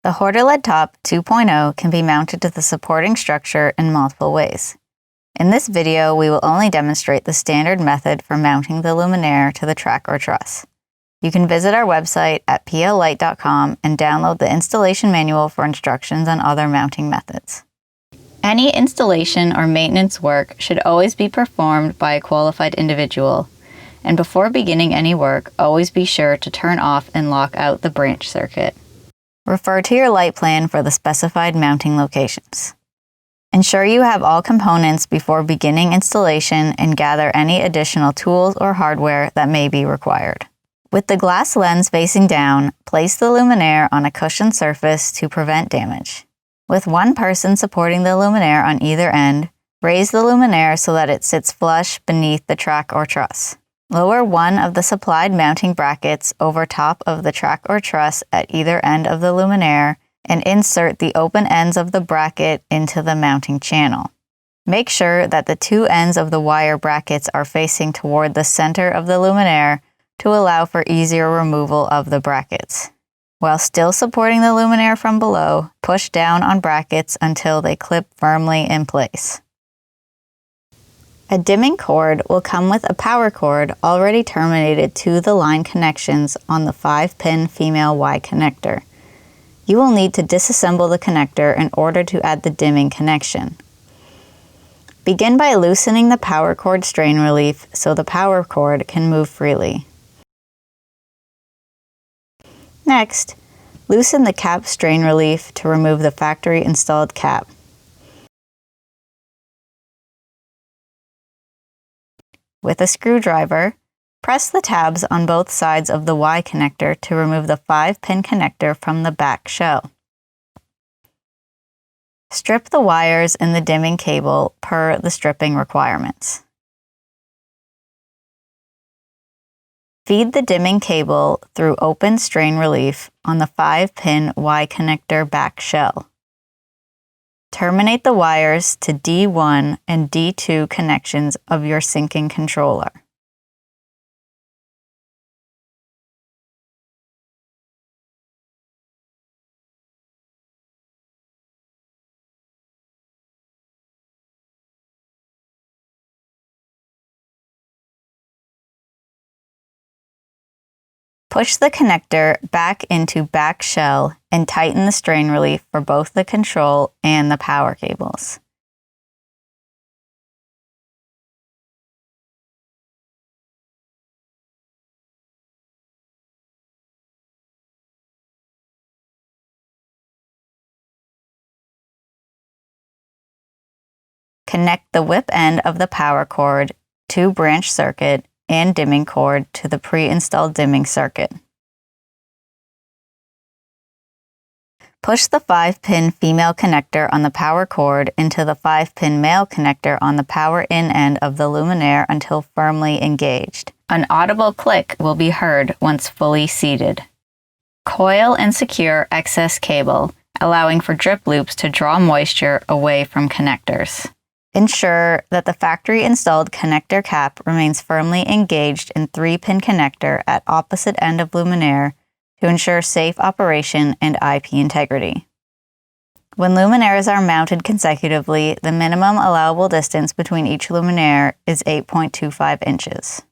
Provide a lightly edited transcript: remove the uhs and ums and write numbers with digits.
The HortiLED Top 2.0 can be mounted to the supporting structure in multiple ways. In this video, we will only demonstrate the standard method for mounting the luminaire to the track or truss. You can visit our website at pllight.com and download the installation manual for instructions on other mounting methods. Any installation or maintenance work should always be performed by a qualified individual, and before beginning any work, always be sure to turn off and lock out the branch circuit. Refer to your light plan for the specified mounting locations. Ensure you have all components before beginning installation and gather any additional tools or hardware that may be required. With the glass lens facing down, place the luminaire on a cushioned surface to prevent damage. With one person supporting the luminaire on either end, raise the luminaire so that it sits flush beneath the track or truss. Lower one of the supplied mounting brackets over top of the track or truss at either end of the luminaire and insert the open ends of the bracket into the mounting channel. Make sure that the two ends of the wire brackets are facing toward the center of the luminaire to allow for easier removal of the brackets. While still supporting the luminaire from below, push down on brackets until they clip firmly in place. A dimming cord will come with a power cord already terminated to the line connections on the 5-pin female Y connector. You will need to disassemble the connector in order to add the dimming connection. Begin by loosening the power cord strain relief so the power cord can move freely. Next, loosen the cap strain relief to remove the factory installed cap. With a screwdriver, press the tabs on both sides of the Y connector to remove the 5-pin connector from the back shell. Strip the wires in the dimming cable per the stripping requirements. Feed the dimming cable through open strain relief on the 5-pin Y connector back shell. Terminate the wires to D1 and D2 connections of your syncing controller. Push the connector back into back shell and tighten the strain relief for both the control and the power cables. Connect the whip end of the power cord to branch circuit and dimming cord to the pre-installed dimming circuit. Push the 5-pin female connector on the power cord into the 5-pin male connector on the power in end of the luminaire until firmly engaged. An audible click will be heard once fully seated. Coil and secure excess cable, allowing for drip loops to draw moisture away from connectors. Ensure that the factory-installed connector cap remains firmly engaged in 3-pin connector at opposite end of luminaire to ensure safe operation and IP integrity. When luminaires are mounted consecutively, the minimum allowable distance between each luminaire is 8.25 inches.